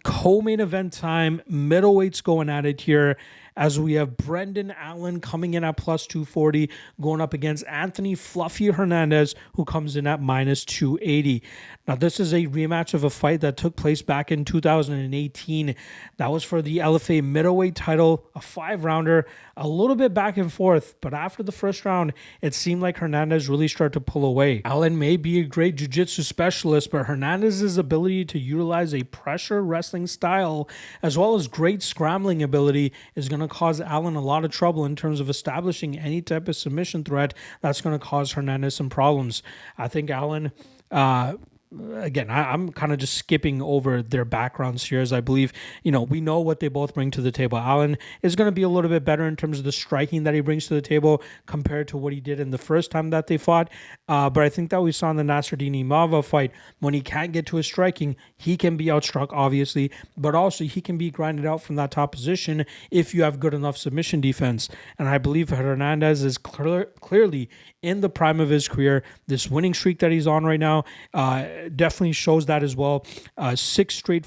co-main event time. Middleweights going at it here as we have Brendan Allen coming in at plus 240, going up against Anthony Fluffy Hernandez, who comes in at minus 280. Now, this is a rematch of a fight that took place back in 2018. That was for the LFA middleweight title, a 5-rounder, a little bit back and forth, but after the first round, it seemed like Hernandez really started to pull away. Allen may be a great jiu-jitsu specialist, but Hernandez's ability to utilize a pressure wrestling style, as well as great scrambling ability, is going to cause Allen a lot of trouble in terms of establishing any type of submission threat that's going to cause Hernandez some problems. I think Allen, again, I'm kind of just skipping over their backgrounds here, as I believe, we know what they both bring to the table. Allen is going to be a little bit better in terms of the striking that he brings to the table compared to what he did in the first time that they fought. But I think that we saw in the Nasruddin Imava fight, when he can't get to his striking, he can be outstruck, obviously, but also he can be grinded out from that top position if you have good enough submission defense. And I believe Hernandez is clearly in the prime of his career. This winning streak that he's on right now definitely shows that as well. 6 straight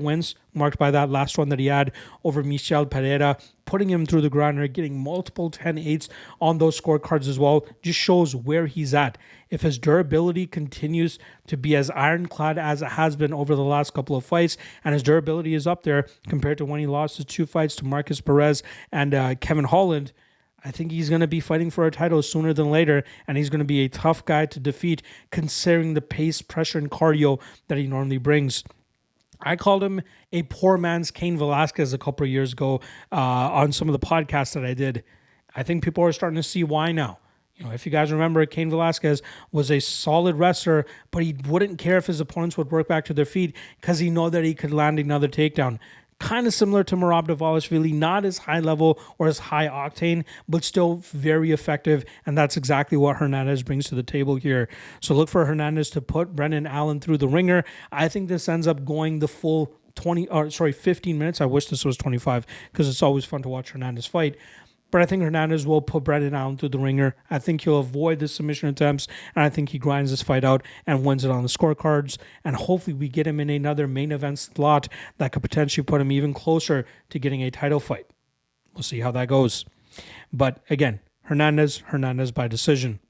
wins, marked by that last one that he had over Michel Pereira, putting him through the grinder, getting multiple 10-8s on those scorecards as well. Just shows where he's at. If his durability continues to be as ironclad as it has been over the last couple of fights, and his durability is up there compared to when he lost his 2 fights to Marcus Perez and Kevin Holland, I think he's going to be fighting for a title sooner than later, and he's going to be a tough guy to defeat considering the pace, pressure, and cardio that he normally brings. I called him a poor man's Cain Velasquez a couple of years ago on some of the podcasts that I did. I think people are starting to see why now. If you guys remember, Cain Velasquez was a solid wrestler, but he wouldn't care if his opponents would work back to their feet because he knew that he could land another takedown. Kind of similar to Merab Dvalishvili, not as high level or as high octane, but still very effective. And that's exactly what Hernandez brings to the table here. So look for Hernandez to put Brendan Allen through the ringer. I think this ends up going the full 15 minutes. I wish this was 25 because it's always fun to watch Hernandez fight. But I think Hernandez will put Brendan Allen through the ringer. I think he'll avoid the submission attempts, and I think he grinds this fight out and wins it on the scorecards. And hopefully we get him in another main event slot that could potentially put him even closer to getting a title fight. We'll see how that goes. But again, Hernandez by decision.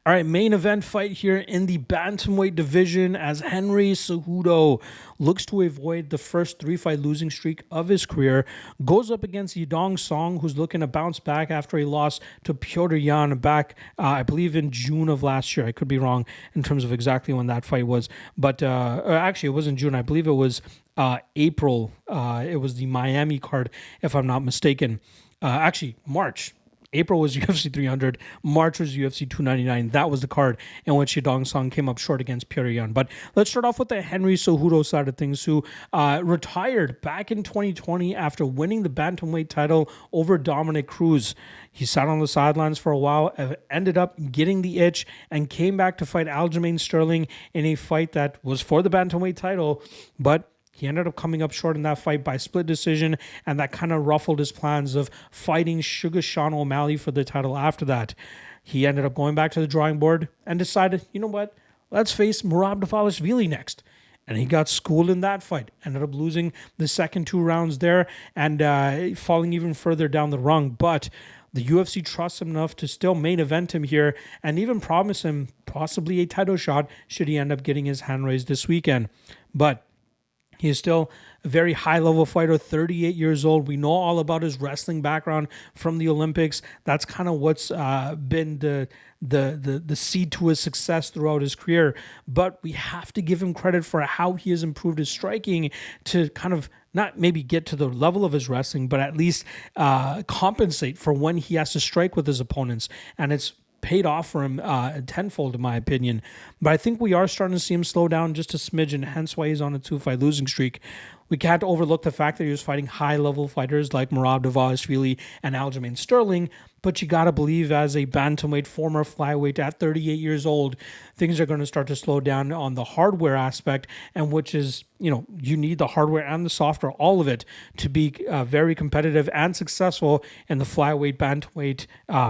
All right, main event fight here in the bantamweight division as Henry Cejudo looks to avoid the first 3-fight losing streak of his career, goes up against Yidong Song, who's looking to bounce back after a loss to Piotr Yan back, I believe, in June of last year. I could be wrong in terms of exactly when that fight was, but actually it wasn't June. I believe it was April. It was the Miami card, if I'm not mistaken. Actually, March. April was UFC 300. March was UFC 299. That was the card in which Yadong Song came up short against Petr Yan. But let's start off with the Henry Cejudo side of things, who retired back in 2020 after winning the bantamweight title over Dominic Cruz. He sat on the sidelines for a while, ended up getting the itch, and came back to fight Aljamain Sterling in a fight that was for the bantamweight title, but he ended up coming up short in that fight by split decision, and that kind of ruffled his plans of fighting Sugar Sean O'Malley for the title after that. He ended up going back to the drawing board and decided, you know what, let's face Merab Dvalishvili next. And he got schooled in that fight, ended up losing the second 2 rounds there and falling even further down the rung. But the UFC trusts him enough to still main event him here and even promise him possibly a title shot should he end up getting his hand raised this weekend. But he is still a very high-level fighter, 38 years old. We know all about his wrestling background from the Olympics. That's kind of what's been the seed to his success throughout his career. But we have to give him credit for how he has improved his striking to kind of not maybe get to the level of his wrestling, but at least compensate for when he has to strike with his opponents. And it's paid off for him tenfold, in my opinion. But I think we are starting to see him slow down just a smidgen, hence why he's on a 2-fight losing streak. We can't overlook the fact that he was fighting high-level fighters like Merab Dvalishvili and Aljamain Sterling, but you got to believe as a bantamweight, former flyweight at 38 years old, things are going to start to slow down on the hardware aspect, and which is, you need the hardware and the software, all of it, to be very competitive and successful in the flyweight, bantamweight,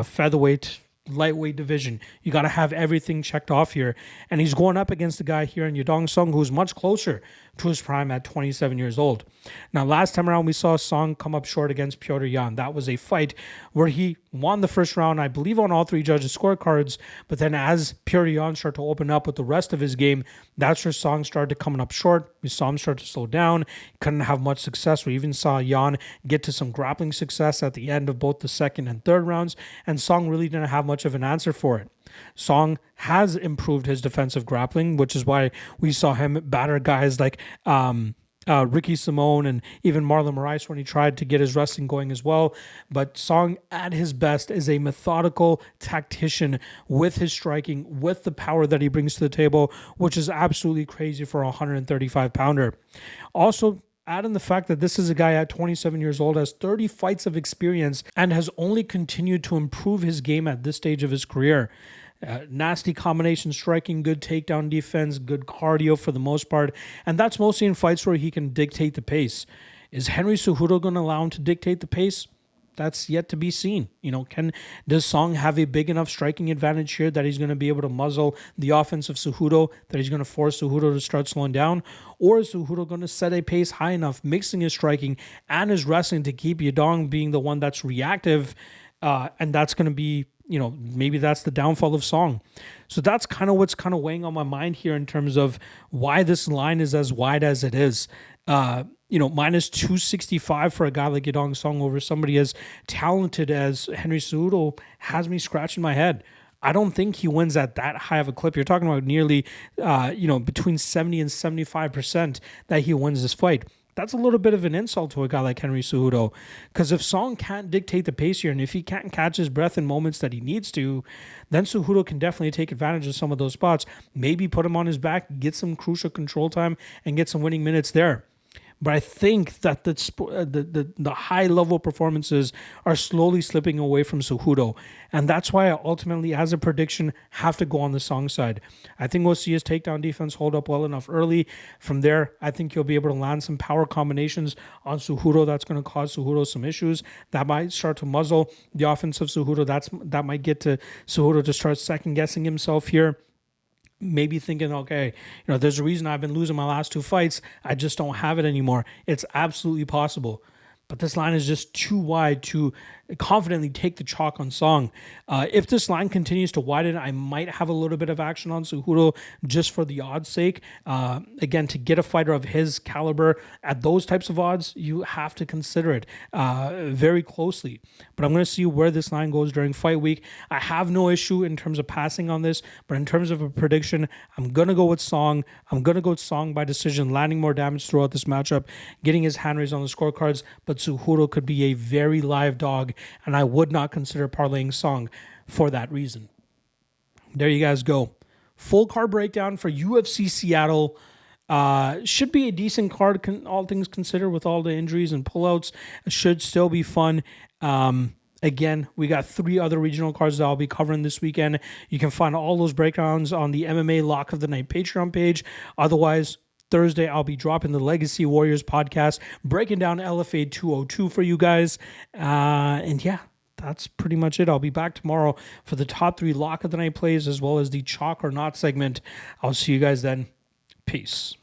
featherweight, lightweight division. You got to have everything checked off here. And he's going up against the guy here in Yadong Song, who's much closer to his prime at 27 years old. Now, last time around, we saw Song come up short against Petr Yan. That was a fight where he won the first round, I believe, on all 3 judges' scorecards. But then as Petr Yan started to open up with the rest of his game, that's where Song started coming up short. We saw him start to slow down. Couldn't have much success. We even saw Yan get to some grappling success at the end of both the second and third rounds. And Song really didn't have much of an answer for it. Song has improved his defensive grappling, which is why we saw him batter guys like Ricky Simone and even Marlon Moraes when he tried to get his wrestling going as well. But Song, at his best, is a methodical tactician with his striking, with the power that he brings to the table, which is absolutely crazy for a 135-pounder. Also, add in the fact that this is a guy at 27 years old, has 30 fights of experience, and has only continued to improve his game at this stage of his career. Nasty combination striking, good takedown defense, good cardio for the most part, and that's mostly in fights where he can dictate the pace. Is Henry Cejudo going to allow him to dictate the pace? That's yet to be seen. Does Song have a big enough striking advantage here that he's going to be able to muzzle the offense of Cejudo, that he's going to force Cejudo to start slowing down? Or is Cejudo going to set a pace high enough, mixing his striking and his wrestling to keep Yadong being the one that's reactive? And that's going to be, maybe that's the downfall of Song. So that's kind of what's kind of weighing on my mind here in terms of why this line is as wide as it is. Minus 265 for a guy like Yadong Song over somebody as talented as Henry Cejudo has me scratching my head. I don't think he wins at that high of a clip. You're talking about nearly, between 70 and 75% that he wins this fight. That's a little bit of an insult to a guy like Henry Cejudo, because if Song can't dictate the pace here, and if he can't catch his breath in moments that he needs to, then Cejudo can definitely take advantage of some of those spots, maybe put him on his back, get some crucial control time, and get some winning minutes there. But I think that the high-level performances are slowly slipping away from Cejudo. And that's why I ultimately, as a prediction, have to go on the Song side. I think we'll see his takedown defense hold up well enough early. From there, I think he'll be able to land some power combinations on Cejudo. That's going to cause Cejudo some issues. That might start to muzzle the offense of Cejudo. That might get to Cejudo to start second-guessing himself here. Maybe thinking, okay, there's a reason I've been losing my last 2 fights. I just don't have it anymore. It's absolutely possible. But this line is just too wide to confidently take the chalk on Song. If this line continues to widen, I might have a little bit of action on Cejudo just for the odds sake. Again, to get a fighter of his caliber at those types of odds, you have to consider it very closely. But I'm going to see where this line goes during fight week. I have no issue in terms of passing on this, but in terms of a prediction, I'm going to go with Song. I'm going to go with Song by decision, landing more damage throughout this matchup, getting his hand raised on the scorecards, but Cejudo could be a very live dog and I would not consider parlaying Song for that reason. There you guys go. Full card breakdown for UFC Seattle. Should be a decent card, all things considered, with all the injuries and pullouts. It should still be fun. Again, we got 3 other regional cards that I'll be covering this weekend. You can find all those breakdowns on the MMA Lock of the Night Patreon page. Otherwise, Thursday, I'll be dropping the Legacy Warriors podcast, breaking down LFA 202 for you guys. And yeah, that's pretty much it. I'll be back tomorrow for the top 3 Lock of the Night plays, as well as the Chalk or Not segment. I'll see you guys then. Peace.